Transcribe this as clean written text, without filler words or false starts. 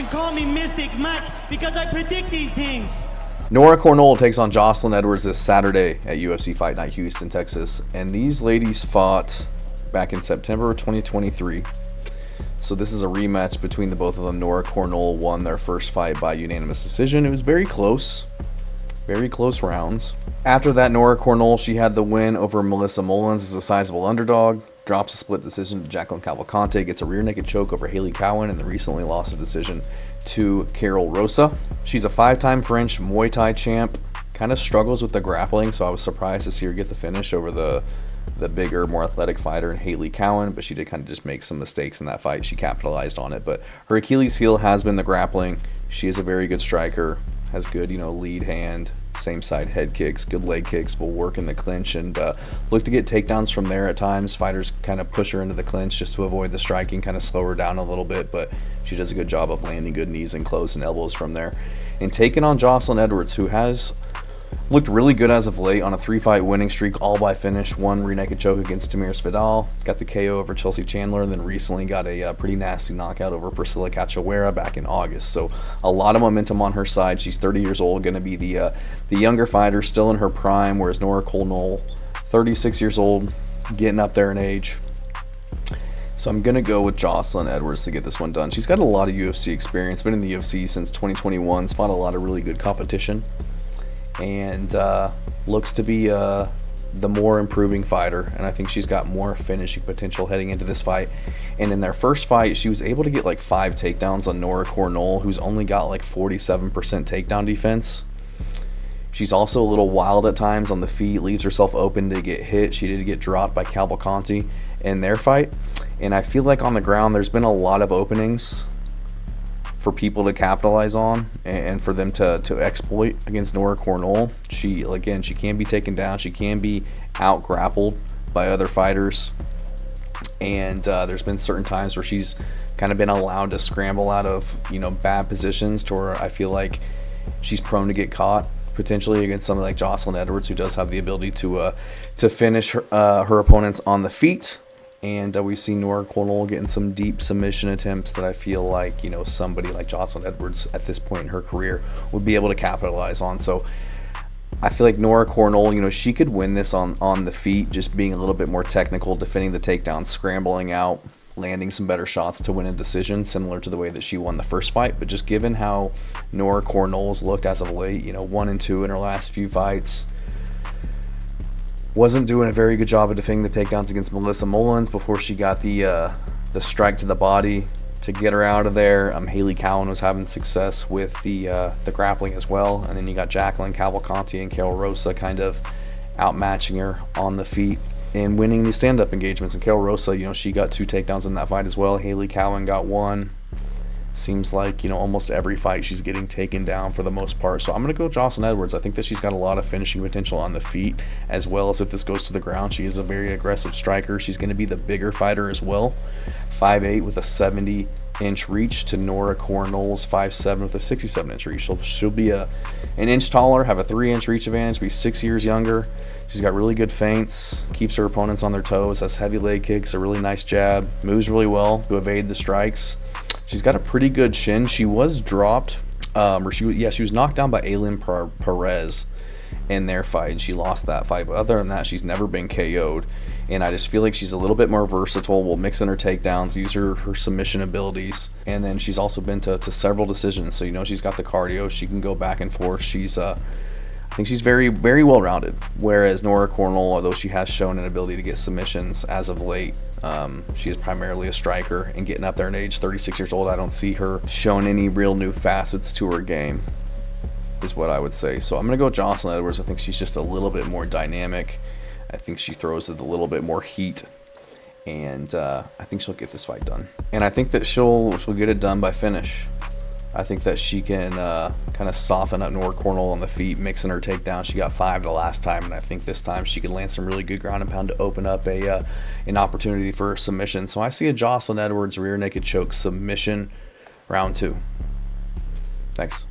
can call me Mystic Mike because I predict these things. Nora Cornolle takes on Joselyne Edwards this Saturday at UFC Fight Night Houston, Texas. And these ladies fought back in September of 2023. So this is a rematch between the both of them. Nora Cornolle won their first fight by unanimous decision. It was very close rounds. After that, Nora Cornolle, she had the win over Melissa Mullins as a sizable underdog. Drops a split decision to Jacqueline Cavalcante, gets a rear naked choke over Haley Cowan, and then recently lost a decision to Carol Rosa. She's a 5-time French Muay Thai champ. Kind of struggles with the grappling, so I was surprised to see her get the finish over the bigger, more athletic fighter in Haley Cowan, but she did kind of just make some mistakes in that fight. She capitalized on it, but her Achilles heel has been the grappling. She is a very good striker, has good, lead hand, same side head kicks, good leg kicks, will work in the clinch and look to get takedowns from there at times. Fighters kind of push her into the clinch just to avoid the striking, kind of slow her down a little bit, but she does a good job of landing good knees and close and elbows from there. And taking on Joselyne Edwards, who has looked really good as of late on a 3-fight winning streak, all by finish. One rear naked choke against Tamir Spadal, got the KO over Chelsea Chandler, and then recently got a pretty nasty knockout over Priscilla Cachoeira back in August. So a lot of momentum on her side. She's 30 years old, going to be the younger fighter, still in her prime, whereas Nora Cornolle, 36 years old, getting up there in age. So I'm going to go with Joselyne Edwards to get this one done. She's got a lot of UFC experience, been in the UFC since 2021, fought a lot of really good competition, and looks to be the more improving fighter, and I think she's got more finishing potential heading into this fight. And in their first fight, she was able to get like 5 takedowns on Nora Cornolle, who's only got like 47% takedown defense. She's also a little wild at times on the feet, leaves herself open to get hit. She did get dropped by Cavalcante in their fight, and I feel like on the ground there's been a lot of openings for people to capitalize on and for them to exploit against Nora Cornolle. She can be taken down. She can be out grappled by other fighters. And there's been certain times where she's kind of been allowed to scramble out of, bad positions to where I feel like she's prone to get caught potentially against somebody like Joselyne Edwards, who does have the ability to finish her opponents on the feet. And we've seen Nora Cornolle getting some deep submission attempts that I feel like, somebody like Joselyne Edwards at this point in her career would be able to capitalize on. So I feel like Nora Cornolle, she could win this on the feet, just being a little bit more technical, defending the takedown, scrambling out, landing some better shots to win a decision, similar to the way that she won the first fight. But just given how Nora Cornolle's looked as of late, 1-2 in her last few fights, wasn't doing a very good job of defending the takedowns against Melissa Mullins before she got the strike to the body to get her out of there. Haley Cowan was having success with the grappling as well, and then you got Jacqueline Cavalcante and Carol Rosa kind of outmatching her on the feet and winning the stand-up engagements. And Carol Rosa, she got 2 takedowns in that fight as well. Haley Cowan got 1. Seems like, almost every fight she's getting taken down for the most part. So I'm going to go Joselyne Edwards. I think that she's got a lot of finishing potential on the feet, as well as if this goes to the ground. She is a very aggressive striker. She's going to be the bigger fighter as well. 5'8" with a 70-inch reach to Nora Cornolle's 5'7" with a 67-inch reach. She'll be an inch taller, have a 3-inch reach advantage, be 6 years younger. She's got really good feints, keeps her opponents on their toes, has heavy leg kicks, a really nice jab, moves really well to evade the strikes. She's got a pretty good shin. She was dropped, she was knocked down by Ailin Perez in their fight, and she lost that fight. But other than that, she's never been KO'd, and I just feel like she's a little bit more versatile. Will mix in her takedowns, use her submission abilities, and then she's also been to several decisions. So she's got the cardio. She can go back and forth. I think she's very, very well-rounded, whereas Nora Cornolle, although she has shown an ability to get submissions as of late, she is primarily a striker, and getting up there in age, 36 years old, I don't see her showing any real new facets to her game, is what I would say. So I'm going to go with Joselyne Edwards. I think she's just a little bit more dynamic. I think she throws with a little bit more heat, and I think she'll get this fight done. And I think that she'll get it done by finish. I think that she can kind of soften up Nora Cornolle on the feet, mixing her takedown. She got 5 the last time, and I think this time she can land some really good ground and pound to open up an opportunity for a submission. So I see a Joselyne Edwards rear naked choke submission, round 2. Thanks.